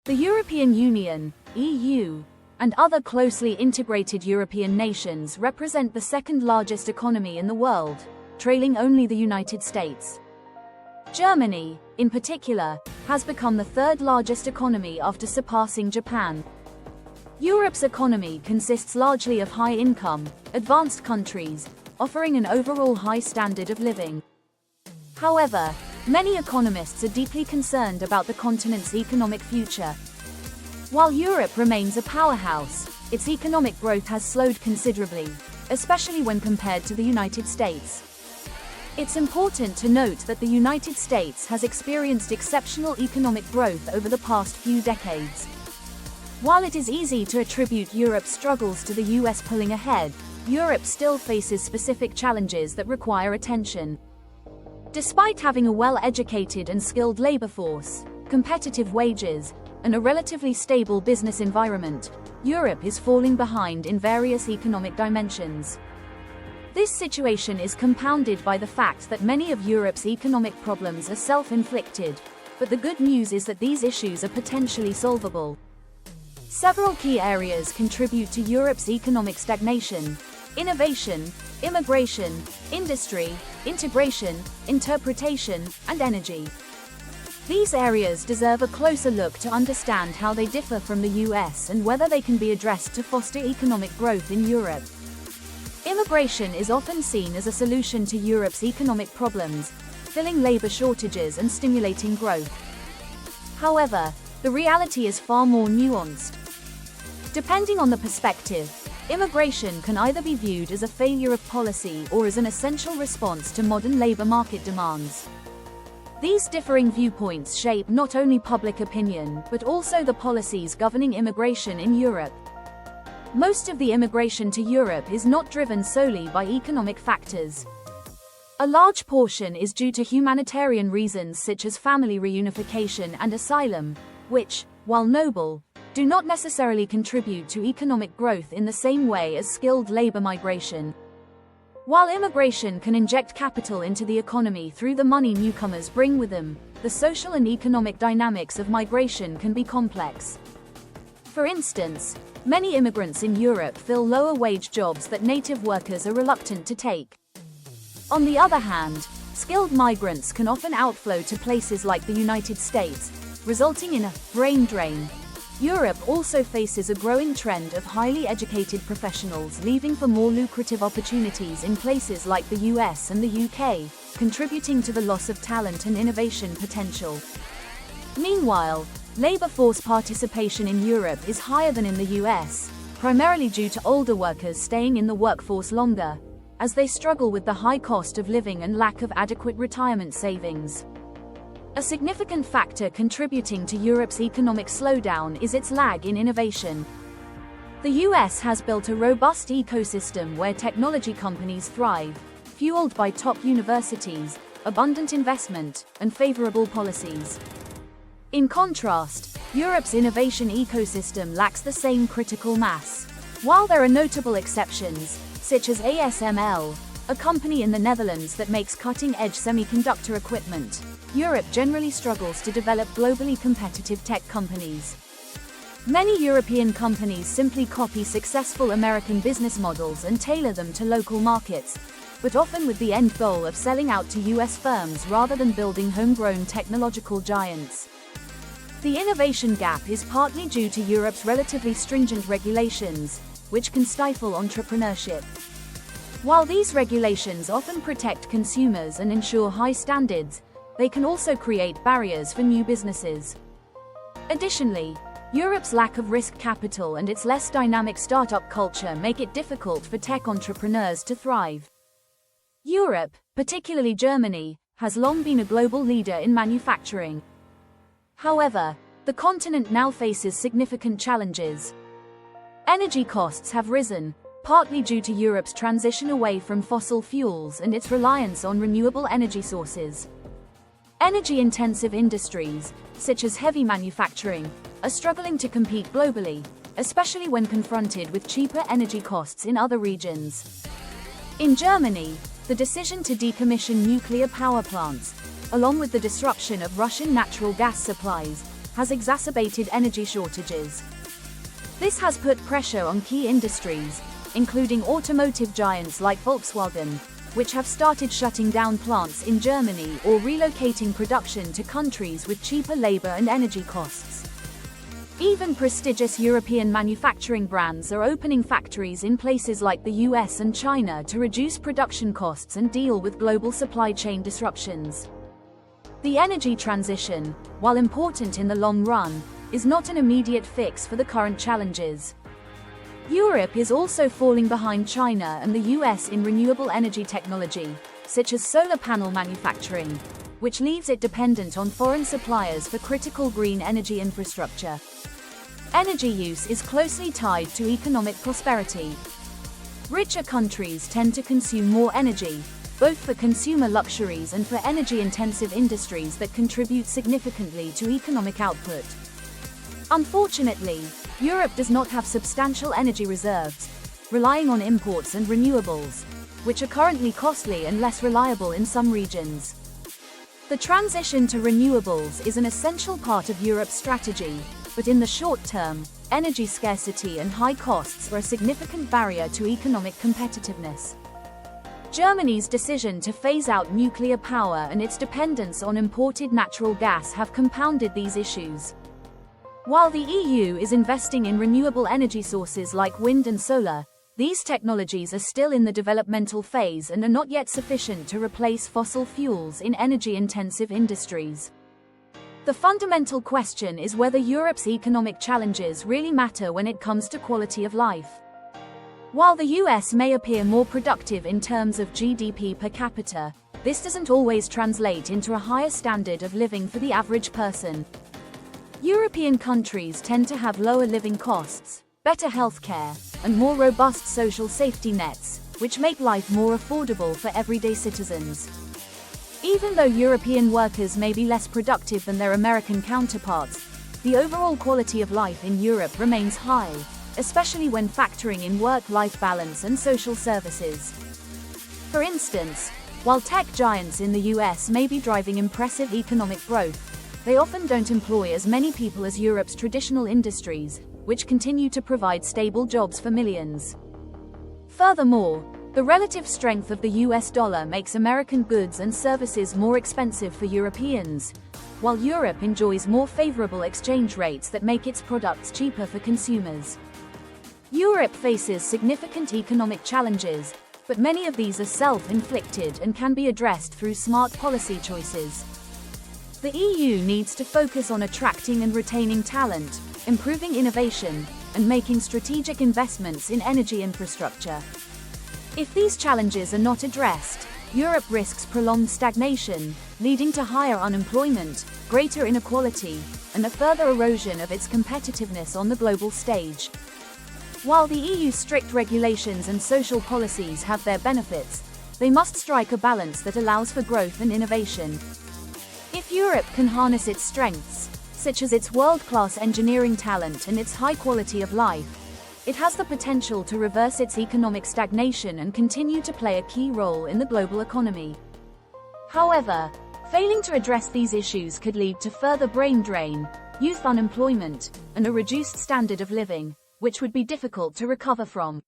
The European Union, EU, and other closely integrated European nations represent the second largest economy in the world, trailing only the United States. Germany, in particular, has become the third largest economy after surpassing Japan. Europe's economy consists largely of high-income, advanced countries, offering an overall high standard of living. However, many economists are deeply concerned about the continent's economic future. While Europe remains a powerhouse, its economic growth has slowed considerably, especially when compared to the United States. It's important to note that the United States has experienced exceptional economic growth over the past few decades. While it is easy to attribute Europe's struggles to the US pulling ahead, Europe still faces specific challenges that require attention. Despite having a well-educated and skilled labor force, competitive wages, and a relatively stable business environment, Europe is falling behind in various economic dimensions. This situation is compounded by the fact that many of Europe's economic problems are self-inflicted, but the good news is that these issues are potentially solvable. Several key areas contribute to Europe's economic stagnation: innovation, immigration, industry, integration, interpretation, and energy. These areas deserve a closer look to understand how they differ from the US and whether they can be addressed to foster economic growth in Europe. Immigration is often seen as a solution to Europe's economic problems, filling labor shortages and stimulating growth. However, the reality is far more nuanced. Depending on the perspective, immigration can either be viewed as a failure of policy or as an essential response to modern labor market demands. These differing viewpoints shape not only public opinion but also the policies governing immigration in Europe. Most of the immigration to Europe is not driven solely by economic factors. A large portion is due to humanitarian reasons such as family reunification and asylum, which, while noble, do not necessarily contribute to economic growth in the same way as skilled labor migration. While immigration can inject capital into the economy through the money newcomers bring with them, the social and economic dynamics of migration can be complex. For instance, many immigrants in Europe fill lower-wage jobs that native workers are reluctant to take. On the other hand, skilled migrants can often outflow to places like the United States, resulting in a brain drain. Europe also faces a growing trend of highly educated professionals leaving for more lucrative opportunities in places like the US and the UK, contributing to the loss of talent and innovation potential. Meanwhile, labor force participation in Europe is higher than in the US, primarily due to older workers staying in the workforce longer, as they struggle with the high cost of living and lack of adequate retirement savings. A significant factor contributing to Europe's economic slowdown is its lag in innovation. The US has built a robust ecosystem where technology companies thrive, fueled by top universities, abundant investment, and favorable policies. In contrast, Europe's innovation ecosystem lacks the same critical mass. While there are notable exceptions, such as ASML, a company in the Netherlands that makes cutting-edge semiconductor equipment, Europe generally struggles to develop globally competitive tech companies. Many European companies simply copy successful American business models and tailor them to local markets, but often with the end goal of selling out to US firms rather than building homegrown technological giants. The innovation gap is partly due to Europe's relatively stringent regulations, which can stifle entrepreneurship. While these regulations often protect consumers and ensure high standards, they can also create barriers for new businesses. Additionally, Europe's lack of risk capital and its less dynamic startup culture make it difficult for tech entrepreneurs to thrive. Europe, particularly Germany, has long been a global leader in manufacturing. However, the continent now faces significant challenges. Energy costs have risen, partly due to Europe's transition away from fossil fuels and its reliance on renewable energy sources. Energy-intensive industries, such as heavy manufacturing, are struggling to compete globally, especially when confronted with cheaper energy costs in other regions. In Germany, the decision to decommission nuclear power plants, along with the disruption of Russian natural gas supplies, has exacerbated energy shortages. This has put pressure on key industries, including automotive giants like Volkswagen, which have started shutting down plants in Germany or relocating production to countries with cheaper labor and energy costs. Even prestigious European manufacturing brands are opening factories in places like the US and China to reduce production costs and deal with global supply chain disruptions. The energy transition, while important in the long run, is not an immediate fix for the current challenges. Europe is also falling behind China and the US in renewable energy technology, such as solar panel manufacturing, which leaves it dependent on foreign suppliers for critical green energy infrastructure. Energy use is closely tied to economic prosperity. Richer countries tend to consume more energy, both for consumer luxuries and for energy-intensive industries that contribute significantly to economic output. Unfortunately, Europe does not have substantial energy reserves, relying on imports and renewables, which are currently costly and less reliable in some regions. The transition to renewables is an essential part of Europe's strategy, but in the short term, energy scarcity and high costs are a significant barrier to economic competitiveness. Germany's decision to phase out nuclear power and its dependence on imported natural gas have compounded these issues. While the EU is investing in renewable energy sources like wind and solar, these technologies are still in the developmental phase and are not yet sufficient to replace fossil fuels in energy-intensive industries. The fundamental question is whether Europe's economic challenges really matter when it comes to quality of life. While the US may appear more productive in terms of GDP per capita, this doesn't always translate into a higher standard of living for the average person. European countries tend to have lower living costs, better healthcare, and more robust social safety nets, which make life more affordable for everyday citizens. Even though European workers may be less productive than their American counterparts, the overall quality of life in Europe remains high, especially when factoring in work-life balance and social services. For instance, while tech giants in the US may be driving impressive economic growth, they often don't employ as many people as Europe's traditional industries, which continue to provide stable jobs for millions. Furthermore, the relative strength of the US dollar makes American goods and services more expensive for Europeans, while Europe enjoys more favorable exchange rates that make its products cheaper for consumers. Europe faces significant economic challenges, but many of these are self-inflicted and can be addressed through smart policy choices. The EU needs to focus on attracting and retaining talent, improving innovation, and making strategic investments in energy infrastructure. If these challenges are not addressed, Europe risks prolonged stagnation, leading to higher unemployment, greater inequality, and a further erosion of its competitiveness on the global stage. While the EU's strict regulations and social policies have their benefits, they must strike a balance that allows for growth and innovation. If Europe can harness its strengths, such as its world-class engineering talent and its high quality of life, it has the potential to reverse its economic stagnation and continue to play a key role in the global economy. However, failing to address these issues could lead to further brain drain, youth unemployment, and a reduced standard of living, which would be difficult to recover from.